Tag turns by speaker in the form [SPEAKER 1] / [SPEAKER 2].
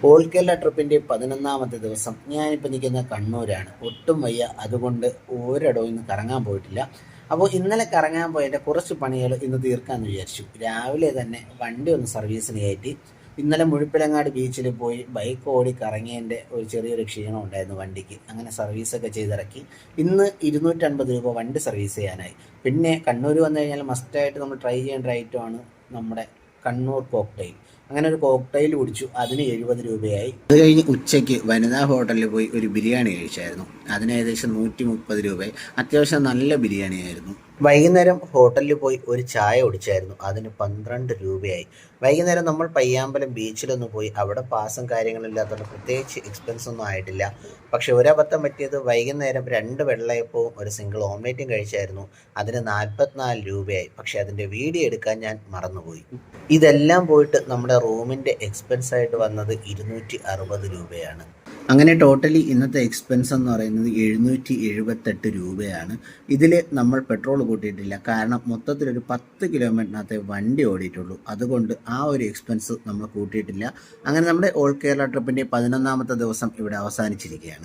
[SPEAKER 1] All Kerala ട്രിപ്പിൻ്റെ 11ാമത്തെ ദിവസം ഞാനിപ്പോൾ നിൽക്കുന്ന കണ്ണൂരാണ്. ഒട്ടും വയ്യ, അതുകൊണ്ട് ഒരിടവും ഇന്ന് കറങ്ങാൻ പോയിട്ടില്ല. അപ്പോൾ ഇന്നലെ കറങ്ങാൻ പോയതിൻ്റെ കുറച്ച് പണികൾ ഇന്ന് തീർക്കാമെന്ന് വിചാരിച്ചു. രാവിലെ തന്നെ വണ്ടി ഒന്ന് സർവീസിന് കയറ്റി. ഇന്നലെ മുഴുപ്പിലങ്ങാട് ബീച്ചിൽ പോയി ബൈക്ക് ഓടി കറങ്ങിയതിൻ്റെ ഒരു ചെറിയൊരു ക്ഷീണം ഉണ്ടായിരുന്നു വണ്ടിക്ക്. അങ്ങനെ സർവീസൊക്കെ ചെയ്തിറക്കി. ഇന്ന് 250 രൂപ വണ്ടി സർവീസ് ചെയ്യാനായി. പിന്നെ കണ്ണൂർ വന്നു കഴിഞ്ഞാൽ മസ്റ്റായിട്ട് നമ്മൾ ട്രൈ ചെയ്യേണ്ട ഒരു ഐറ്റമാണ് നമ്മുടെ കണ്ണൂർ കോക്ടെയിൽ. അങ്ങനെ ഒരു കോക്ടെയിൽ കുടിച്ചു, അതിന് 70 രൂപയായി. അത് കഴിഞ്ഞ് ഉച്ചയ്ക്ക് വനിതാ ഹോട്ടലിൽ പോയി ഒരു ബിരിയാണി കഴിച്ചായിരുന്നു. അതിന് ഏകദേശം 130 രൂപയായി. അത്യാവശ്യം നല്ല ബിരിയാണി ആയിരുന്നു. വൈകുന്നേരം ഹോട്ടലിൽ പോയി ഒരു ചായ കുടിച്ചായിരുന്നു, അതിന് 12 രൂപയായി. വൈകുന്നേരം നമ്മൾ പയ്യാമ്പലം ബീച്ചിലൊന്ന് പോയി. അവിടെ പാസും കാര്യങ്ങളില്ലാത്തതുകൊണ്ട് പ്രത്യേകിച്ച് എക്സ്പെൻസ് ഒന്നും ആയിട്ടില്ല. പക്ഷെ ഒരബദ്ധം പറ്റിയത്, വൈകുന്നേരം 2 വെള്ളയപ്പവും ഒരു സിംഗിൾ ഓംലേറ്റും കഴിച്ചായിരുന്നു. അതിന് 44 രൂപയായി. പക്ഷെ അതിൻ്റെ വീഡിയോ എടുക്കാൻ ഞാൻ മറന്നുപോയി. ഇതെല്ലാം പോയിട്ട് നമ്മുടെ റൂമിൻ്റെ എക്സ്പെൻസ് ആയിട്ട് വന്നത് 260 രൂപയാണ്. അങ്ങനെ ടോട്ടലി ഇന്നത്തെ എക്സ്പെൻസ് എന്ന് പറയുന്നത് 778 രൂപയാണ്. ഇതിൽ നമ്മൾ പെട്രോൾ കൂട്ടിയിട്ടില്ല, കാരണം മൊത്തത്തിലൊരു 10 കിലോമീറ്ററിനകത്തെ വണ്ടി ഓടിയിട്ടുള്ളൂ. അതുകൊണ്ട് ആ ഒരു എക്സ്പെൻസ് നമ്മൾ കൂട്ടിയിട്ടില്ല. അങ്ങനെ നമ്മുടെ ഓൾ കേരള ട്രിപ്പിൻ്റെ 11ാമത്തെ ദിവസം ഇവിടെ അവസാനിച്ചിരിക്കുകയാണ്.